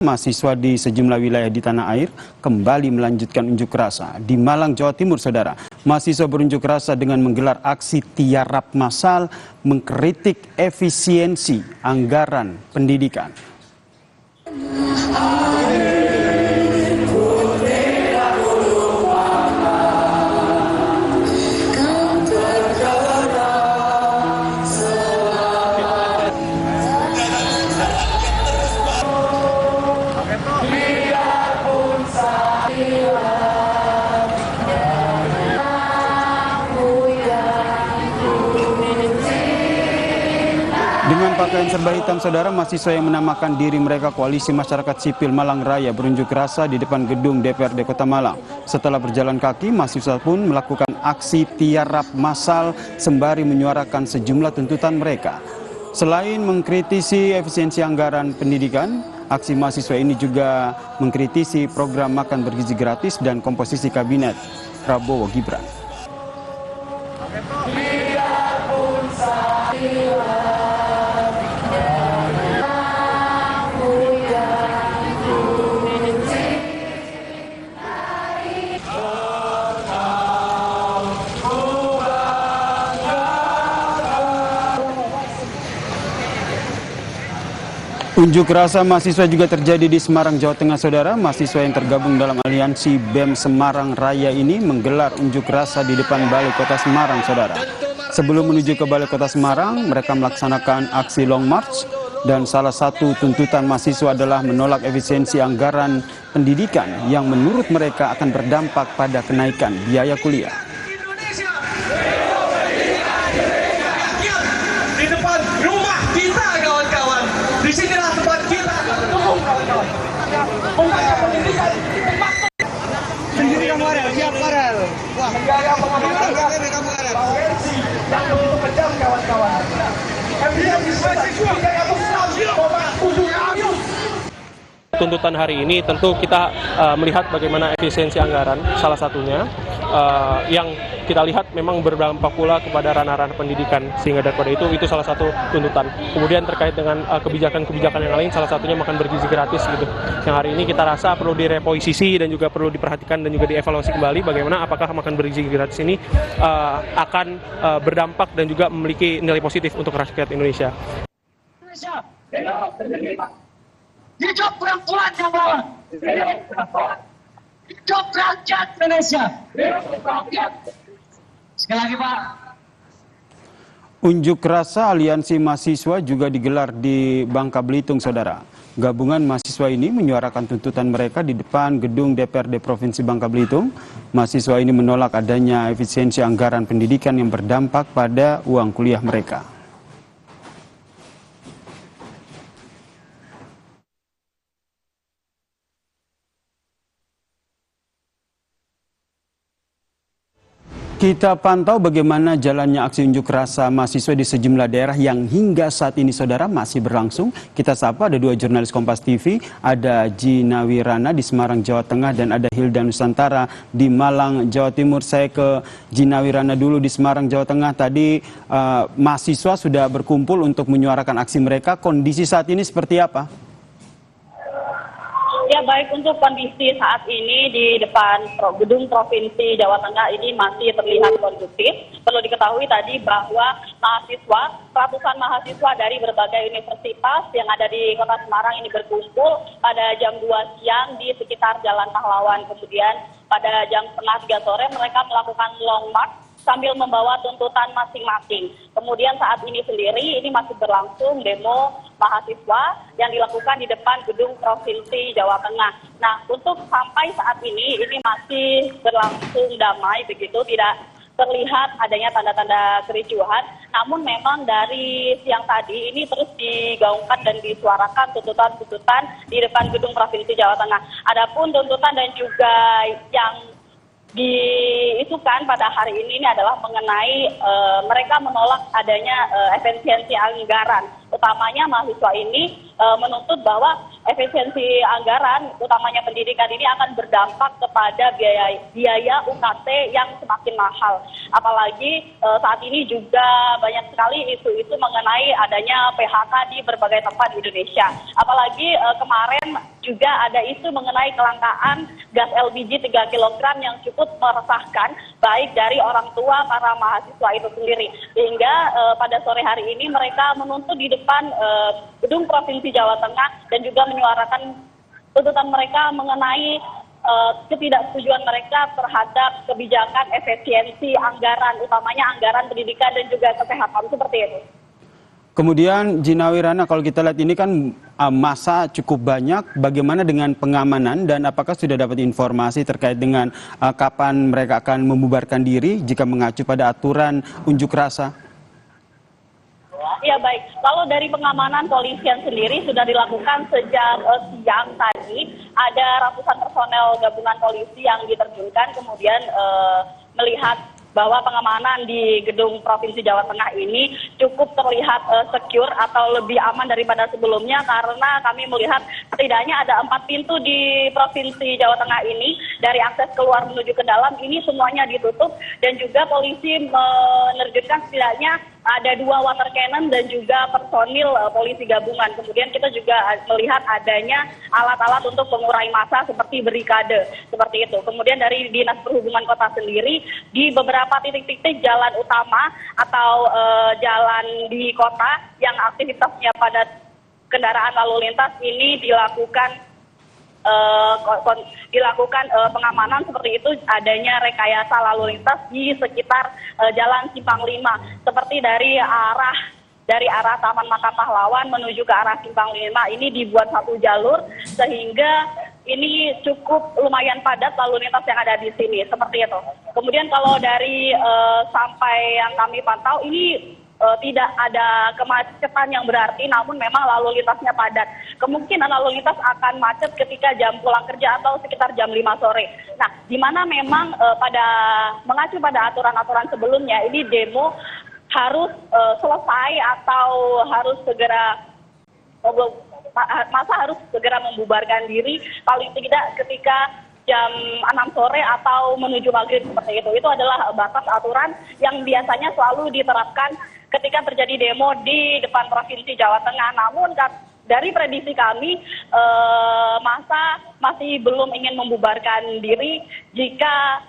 Mahasiswa di sejumlah wilayah di tanah air kembali melanjutkan unjuk rasa. Di Malang, Jawa Timur, saudara, mahasiswa berunjuk rasa dengan menggelar aksi tiarap massal mengkritik efisiensi anggaran pendidikan. Dengan pakaian serba hitam, saudara, mahasiswa yang menamakan diri mereka Koalisi Masyarakat Sipil Malang Raya berunjuk rasa di depan gedung DPRD Kota Malang. Setelah berjalan kaki, mahasiswa pun melakukan aksi tiarap massal sembari menyuarakan sejumlah tuntutan mereka. Selain mengkritisi efisiensi anggaran pendidikan, aksi mahasiswa ini juga mengkritisi program makan bergizi gratis dan komposisi kabinet Prabowo Gibran. Unjuk rasa mahasiswa juga terjadi di Semarang, Jawa Tengah, saudara. Mahasiswa yang tergabung dalam aliansi BEM Semarang Raya ini menggelar unjuk rasa di depan Balai Kota Semarang, saudara. Sebelum menuju ke Balai Kota Semarang, mereka melaksanakan aksi long march dan salah satu tuntutan mahasiswa adalah menolak efisiensi anggaran pendidikan yang menurut mereka akan berdampak pada kenaikan biaya kuliah. Di depan rumah kita, kawan-kawan. Di sinilah tempat kita bertemu, kawan-kawan. Menjaga pendidikan. Sendiri kamu ada, siap Farel. Wah, menjaga pendidikan. Profesi yang begitu kejam, kawan-kawan. Efisiensi mahasiswa 306,7. Tuntutan hari ini tentu kita melihat bagaimana efisiensi anggaran salah satunya yang kita lihat memang berdampak pula kepada ranah-ranah pendidikan, sehingga daripada itu salah satu tuntutan. Kemudian terkait dengan kebijakan-kebijakan yang lain, salah satunya makan bergizi gratis gitu. Yang hari ini kita rasa perlu direposisi dan juga perlu diperhatikan dan juga dievaluasi kembali bagaimana apakah makan bergizi gratis ini akan berdampak dan juga memiliki nilai positif untuk rakyat Indonesia. Hidup perempuan yang lawan. Hidup rakyat Indonesia. Sekali lagi, Pak. Unjuk rasa aliansi mahasiswa juga digelar di Bangka Belitung, saudara. Gabungan mahasiswa ini menyuarakan tuntutan mereka di depan gedung DPRD Provinsi Bangka Belitung. Mahasiswa ini menolak adanya efisiensi anggaran pendidikan yang berdampak pada uang kuliah mereka. Kita pantau bagaimana jalannya aksi unjuk rasa mahasiswa di sejumlah daerah yang hingga saat ini, saudara, masih berlangsung. Kita sapa, ada dua jurnalis Kompas TV, ada Gina Wirana di Semarang, Jawa Tengah, dan ada Hilda Nusantara di Malang, Jawa Timur. Saya ke Gina Wirana dulu di Semarang, Jawa Tengah. Tadi mahasiswa sudah berkumpul untuk menyuarakan aksi mereka. Kondisi saat ini seperti apa? Ya, baik, untuk kondisi saat ini di depan gedung Provinsi Jawa Tengah ini masih terlihat kondusif. Perlu diketahui tadi bahwa ratusan mahasiswa dari berbagai universitas yang ada di Kota Semarang ini berkumpul pada jam 2 siang di sekitar Jalan Pahlawan. Kemudian pada jam setengah 3 sore mereka melakukan long march sambil membawa tuntutan masing-masing. Kemudian saat ini sendiri ini masih berlangsung demo mahasiswa yang dilakukan di depan gedung Provinsi Jawa Tengah. Nah, untuk sampai saat ini masih berlangsung damai begitu, tidak terlihat adanya tanda-tanda kericuhan. Namun memang dari siang tadi ini terus digaungkan dan disuarakan tuntutan-tuntutan di depan gedung Provinsi Jawa Tengah. Adapun tuntutan dan juga yang diisukan pada hari ini adalah mengenai mereka menolak adanya efisiensi anggaran. Utamanya mahasiswa ini menuntut bahwa efisiensi anggaran, utamanya pendidikan ini akan berdampak kepada biaya UKT yang semakin mahal. Apalagi saat ini juga banyak sekali isu-isu mengenai adanya PHK di berbagai tempat di Indonesia. Apalagi kemarin juga ada isu mengenai kelangkaan gas LPG 3 kg yang cukup meresahkan baik dari orang tua para mahasiswa itu sendiri. Sehingga pada sore hari ini mereka menuntut di depan gedung Provinsi Jawa Tengah dan juga menyuarakan tuntutan mereka mengenai ketidaksetujuan mereka terhadap kebijakan efisiensi anggaran, utamanya anggaran pendidikan dan juga kesehatan seperti itu. Kemudian Jina Wirana, kalau kita lihat ini kan masa cukup banyak, bagaimana dengan pengamanan dan apakah sudah dapat informasi terkait dengan kapan mereka akan membubarkan diri jika mengacu pada aturan unjuk rasa? Ya baik, kalau dari pengamanan polisian sendiri sudah dilakukan sejak siang tadi, ada ratusan personel gabungan polisi yang diterjunkan, kemudian melihat bahwa pengamanan di gedung Provinsi Jawa Tengah ini cukup terlihat secure atau lebih aman daripada sebelumnya, karena kami melihat setidaknya ada 4 pintu di Provinsi Jawa Tengah ini. Dari akses keluar menuju ke dalam ini semuanya ditutup, dan juga polisi menerjunkan setidaknya ada 2 water cannon dan juga personil polisi gabungan. Kemudian kita juga melihat adanya alat-alat untuk mengurai massa seperti barikade, seperti itu. Kemudian dari Dinas Perhubungan Kota sendiri, di beberapa titik-titik jalan utama atau jalan di kota yang aktivitasnya padat kendaraan lalu lintas ini dilakukan pengamanan seperti itu, adanya rekayasa lalu lintas di sekitar Jalan Simpang 5, seperti dari arah Taman Makam Pahlawan menuju ke arah Simpang 5 ini dibuat satu jalur, sehingga ini cukup lumayan padat lalu lintas yang ada di sini, seperti itu. Kemudian kalau dari sampai yang kami pantau ini tidak ada kemacetan yang berarti, namun memang lalu lintasnya padat. Kemungkinan lalu lintas akan macet ketika jam pulang kerja atau sekitar jam 5 sore. Nah, di mana memang mengacu pada aturan-aturan sebelumnya, ini demo harus selesai atau harus segera masa harus segera membubarkan diri, paling tidak ketika jam 6 sore atau menuju maghrib, seperti itu. Itu adalah batas aturan yang biasanya selalu diterapkan ketika terjadi demo di depan Provinsi Jawa Tengah. Namun dari prediksi kami, masa masih belum ingin membubarkan diri jika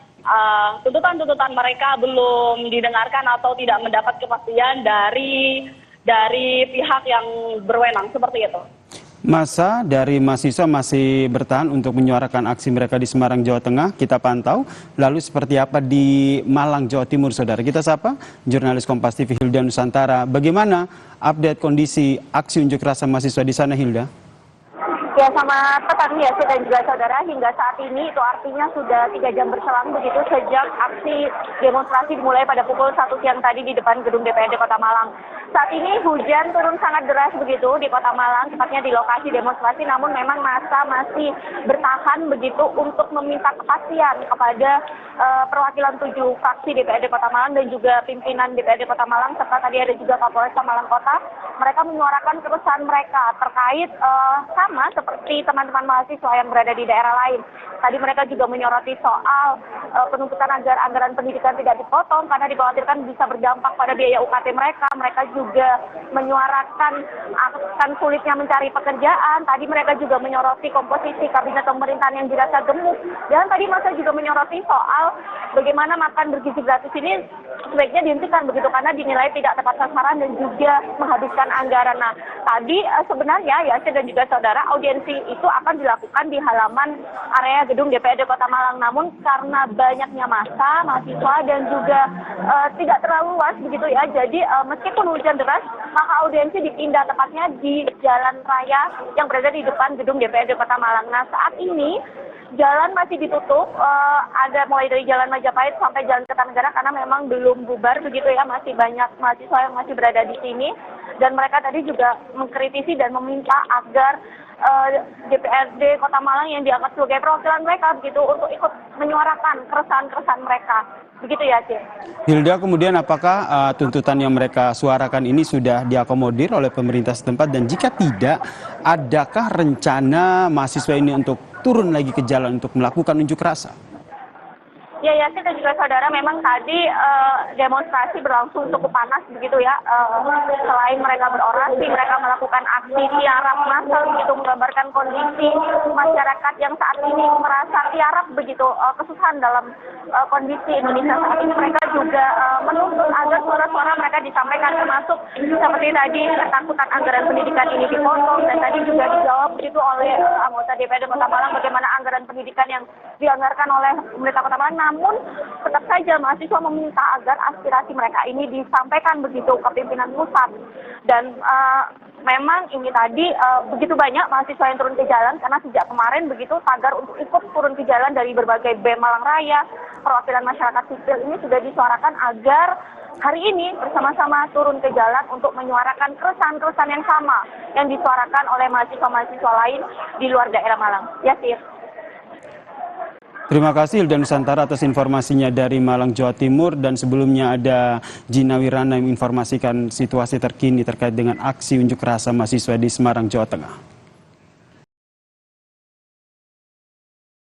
tuntutan-tuntutan mereka belum didengarkan atau tidak mendapat kepastian dari pihak yang berwenang, seperti itu. Masa dari mahasiswa masih bertahan untuk menyuarakan aksi mereka di Semarang, Jawa Tengah. Kita pantau. Lalu seperti apa di Malang, Jawa Timur, saudara? Kita sapa jurnalis Kompas TV Hilda Nusantara. Bagaimana update kondisi aksi unjuk rasa mahasiswa di sana, Hilda? Ya, selamat petang ya, dan juga saudara. Hingga saat ini itu artinya sudah 3 jam berselang begitu sejak aksi demonstrasi dimulai pada pukul 1 siang tadi di depan gedung DPRD Kota Malang. Saat ini hujan turun sangat deras begitu di Kota Malang, tepatnya di lokasi demonstrasi, namun memang massa masih bertahan begitu untuk meminta kepastian kepada perwakilan 7 fraksi DPRD Kota Malang dan juga pimpinan DPRD Kota Malang, serta tadi ada juga Kapolresta Malang Kota. Mereka menyuarakan keresahan mereka terkait sama seperti teman-teman mahasiswa yang berada di daerah lain. Tadi mereka juga menyoroti soal penuntutan agar anggaran pendidikan tidak dipotong karena dikhawatirkan bisa berdampak pada biaya UKT mereka. Mereka juga menyuarakan akan sulitnya mencari pekerjaan. Tadi mereka juga menyoroti komposisi kabinet pemerintahan yang dirasa gemuk. Dan tadi masa juga menyoroti soal bagaimana makan bergizi gratis ini sebaiknya dihentikan begitu karena dinilai tidak tepat sasaran dan juga menghabiskan anggaran. Nah, tadi sebenarnya Yasin dan juga saudara, audiensi itu akan dilakukan di halaman area gedung DPRD Kota Malang. Namun karena banyaknya massa, mahasiswa dan juga tidak terlalu luas begitu ya. Jadi meskipun hujan deras, maka audiensi dipindah tepatnya di jalan raya yang berada di depan gedung DPRD Kota Malang. Nah, saat ini jalan masih ditutup, ada mulai dari Jalan Majapahit sampai Jalan Kertanegara karena memang belum bubar begitu ya, masih banyak mahasiswa yang masih berada di sini dan mereka tadi juga mengkritisi dan meminta agar DPRD Kota Malang yang dianggap sebagai perwakilan mereka begitu untuk ikut menyuarakan keresahan-keresahan mereka. Begitu ya, Cik. Hilda, kemudian apakah tuntutan yang mereka suarakan ini sudah diakomodir oleh pemerintah setempat, dan jika tidak, adakah rencana mahasiswa ini untuk turun lagi ke jalan untuk melakukan unjuk rasa? Ya, Yasin dan juga saudara, memang tadi demonstrasi berlangsung cukup panas begitu ya. Selain mereka berorasi, mereka melakukan aksi tiarap massal begitu, menggambarkan kondisi masyarakat yang saat ini merasa tiarap begitu, kesusahan dalam kondisi Indonesia saat ini. Mereka juga menuntut agar suara-suara mereka disampaikan, termasuk seperti tadi ketakutan anggaran pendidikan ini dipotong, dan tadi juga dijawab begitu oleh anggota DPRD Kota Malang bagaimana anggaran pendidikan yang dianggarkan oleh pemerintah Kota Malang. Namun tetap saja mahasiswa meminta agar aspirasi mereka ini disampaikan begitu ke pimpinan pusat. Dan memang ini tadi begitu banyak mahasiswa yang turun ke jalan, karena sejak kemarin begitu tagar untuk ikut turun ke jalan dari berbagai BEM Malang Raya, perwakilan masyarakat sipil ini sudah disuarakan agar hari ini bersama-sama turun ke jalan untuk menyuarakan keresahan-keresahan yang sama yang disuarakan oleh mahasiswa-mahasiswa lain di luar daerah Malang. Ya, Sir. Terima kasih Hilda Nusantara atas informasinya dari Malang, Jawa Timur. Dan sebelumnya ada Gina Wirana yang menginformasikan situasi terkini terkait dengan aksi unjuk rasa mahasiswa di Semarang, Jawa Tengah.